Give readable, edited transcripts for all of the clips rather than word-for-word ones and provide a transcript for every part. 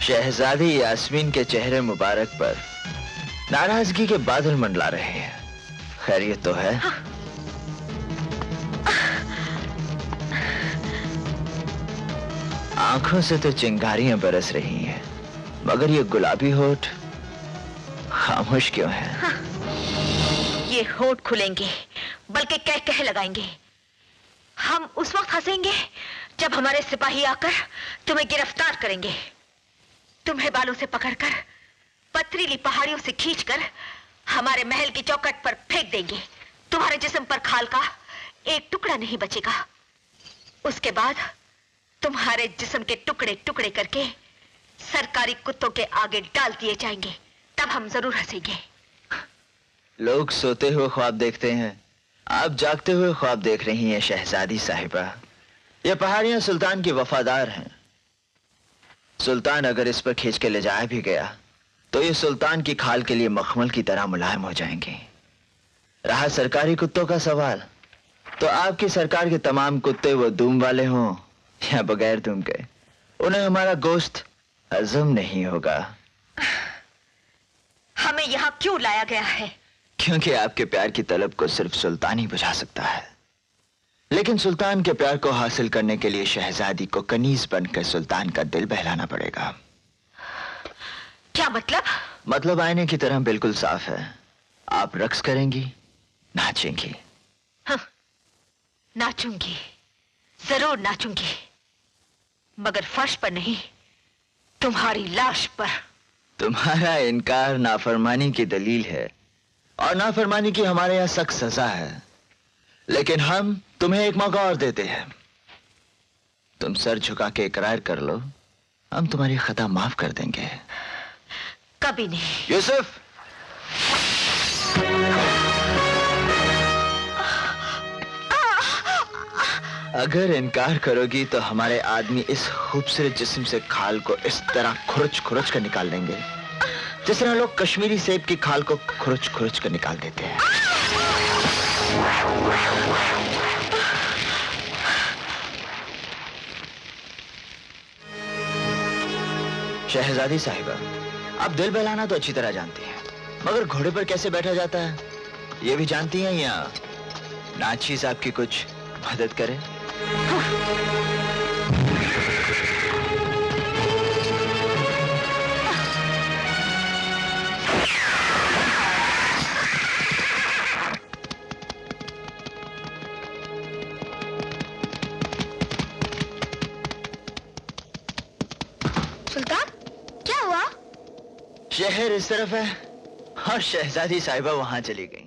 शहजादी यास्मीन के चेहरे मुबारक पर नाराजगी के बादल मंडला रहे हैं। खैरियत तो है? आंखों से तो चिंगारियां बरस रही हैं, मगर ये गुलाबी होठ खामोश क्यों है? ये होठ खुलेंगे, बल्कि कह कह लगाएंगे। हम उस वक्त हंसेंगे जब हमारे सिपाही आकर तुम्हें गिरफ्तार करेंगे। तुम्हें बालों से पकड़कर पथरीली पहाड़ियों से खींचकर हमारे महल की चौखट पर फेंक देंगे। तुम्हारे जिस्म पर खाल का एक टुकड़ा नहीं बचेगा। उसके बाद तुम्हारे जिस्म के टुकड़े टुकड़े करके सरकारी कुत्तों के आगे डाल दिए जाएंगे। तब हम जरूर हंसेंगे। लोग सोते हुए ख्वाब देखते हैं, आप जागते हुए ख्वाब देख रही हैं शहजादी साहिबा। ये पहाड़ियां सुल्तान की वफादार हैं। सुल्तान अगर इस पर खींच के ले जाया भी गया तो ये सुल्तान की खाल के लिए मखमल की तरह मुलायम हो जाएंगे। रहा सरकारी कुत्तों का सवाल, तो आपकी सरकार के तमाम कुत्ते वो दूम वाले हों या बगैर दूम के, उन्हें हमारा गोश्त हजम नहीं होगा। हमें यहाँ क्यों लाया गया है? क्योंकि आपके प्यार की तलब को सिर्फ सुल्तान ही बुझा सकता है। लेकिन सुल्तान के प्यार को हासिल करने के लिए शहजादी को कनीज बनकर सुल्तान का दिल बहलाना पड़ेगा। क्या मतलब? मतलब आईने की तरह बिल्कुल साफ है। आप रक्स करेंगी, नाचेंगी। हाँ, नाचूंगी, जरूर नाचूंगी, मगर फर्श पर नहीं, तुम्हारी लाश पर। तुम्हारा इनकार नाफरमानी की दलील है और नाफरमानी की हमारे यहां सख्त सजा है। लेकिन हम तुम्हें एक मौका और देते हैं। तुम सर झुका के इकरार कर लो, हम तुम्हारी खता माफ कर देंगे। कभी नहीं। यूसुफ, अगर इनकार करोगी तो हमारे आदमी इस खूबसूरत जिस्म से खाल को इस तरह खुरच खुरच कर निकाल देंगे, जिस तरह लोग कश्मीरी सेब की खाल को खुरच खुरच कर निकाल देते हैं। शहजादी साहिबा, आप दिल बहलाना तो अच्छी तरह जानती हैं, मगर घोड़े पर कैसे बैठा जाता है ये भी जानती हैं या नाचीज आपकी कुछ मदद करे? सुल्तान, क्या हुआ? शहर इस तरफ है और शहजादी साहिबा वहां चली गई।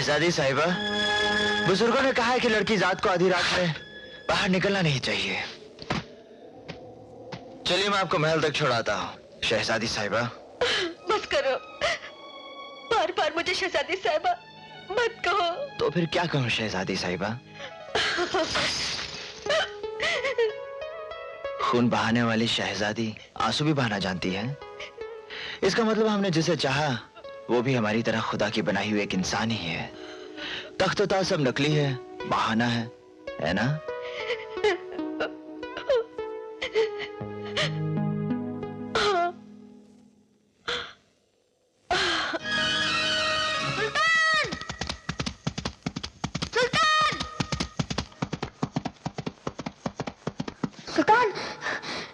शहजादी साहिबा, बुजुर्गों ने कहा है कि लड़की जात को आधी रात में बाहर निकलना नहीं चाहिए। चलिए मैं आपको महल तक छोड़ाता हूँ। शहजादी साहिबा। बस करो, बार बार मुझे शहजादी साहिबा मत कहो। तो फिर क्या कहूँ शहजादी साहिबा? खून बहाने वाली शहजादी आंसू भी बहाना जानती है। इसका मतलब हमने जिसे चाहा वो भी हमारी तरह खुदा की बनाई हुई एक इंसान ही है। तख्त ताज सब नकली है, बहाना है ना? सुल्तान,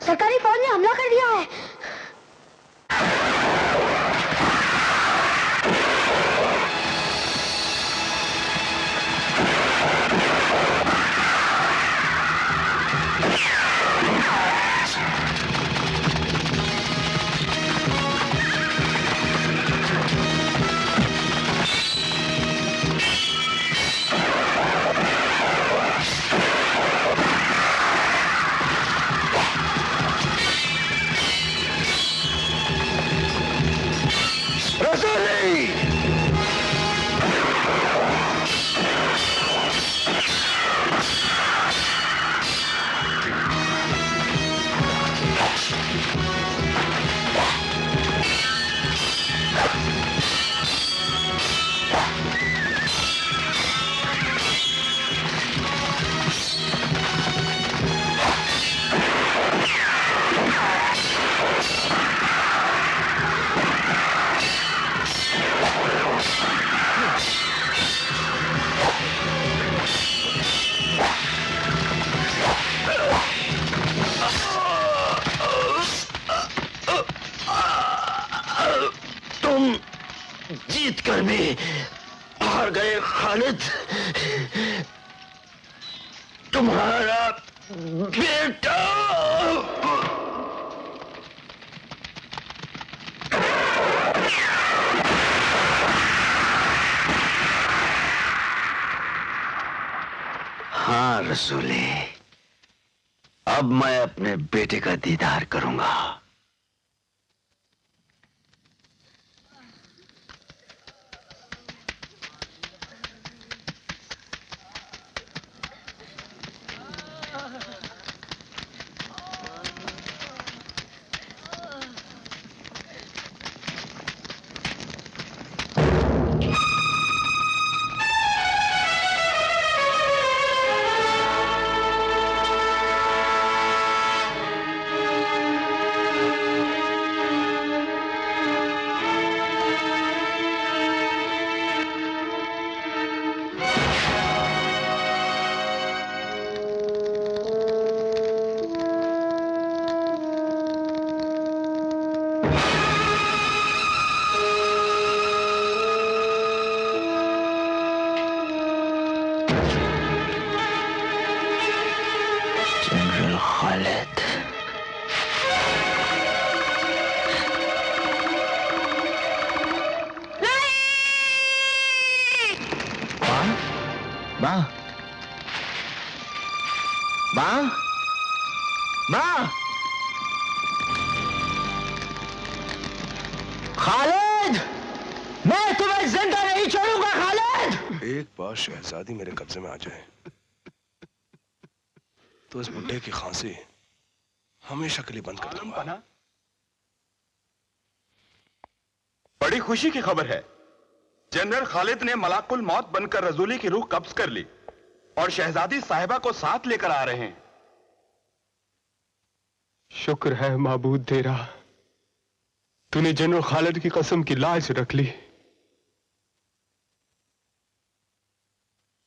सरकारी फौज ने हमला कर दिया है। जीत कर भी हार गए खालिद। तुम्हारा बेटा हाँ रसूले, अब मैं अपने बेटे का दीदार करूंगा। खालिद, माँ, माँ, माँ, खालिद, मैं तुम्हें जिंदा नहीं छोड़ूंगा खालिद। एक बार शहजादी मेरे कब्जे में आ जाए तो इस बुड्ढे की खांसी हमेशा के लिए बंद कर दूंगा। बड़ी खुशी की खबर है, जनरल खालिद ने मलाकुल मौत बनकर रजूली की रूह कब्ज कर ली और शहजादी साहिबा को साथ लेकर आ रहे हैं। शुक्र है माबूद तेरा, तूने जनरल खालिद की कसम की लाज रख ली।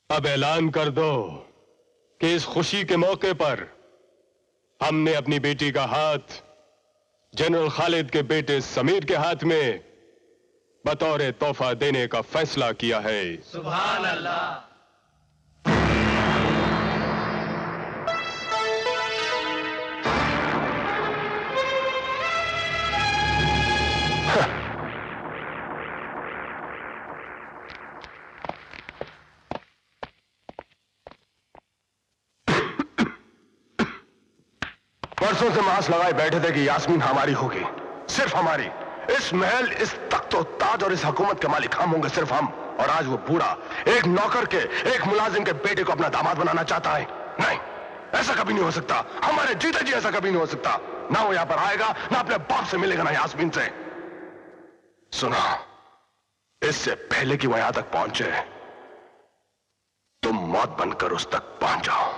अब ऐलान कर दो कि इस खुशी के मौके पर हमने अपनी बेटी का हाथ जनरल खालिद के बेटे समीर के हाथ में बतौर तोहफा देने का फैसला किया है। सुभान अल्लाह। परसों से मांस लगाए बैठे थे कि यास्मीन हमारी होगी, सिर्फ हमारी। इस महल, इस तख्तो ताज और इस हुकूमत के मालिक हम होंगे, सिर्फ हम। और आज वो बूढ़ा एक नौकर के, एक मुलाजिम के बेटे को अपना दामाद बनाना चाहता है। नहीं, ऐसा कभी नहीं हो सकता। हमारे जीते जी ऐसा कभी नहीं हो सकता। ना वो यहां पर आएगा, ना अपने बाप से मिलेगा, ना यास्मीन से। सुना, इससे पहले कि वो यहां तक पहुंचे, तुम मौत बनकर उस तक पहुंच जाओ।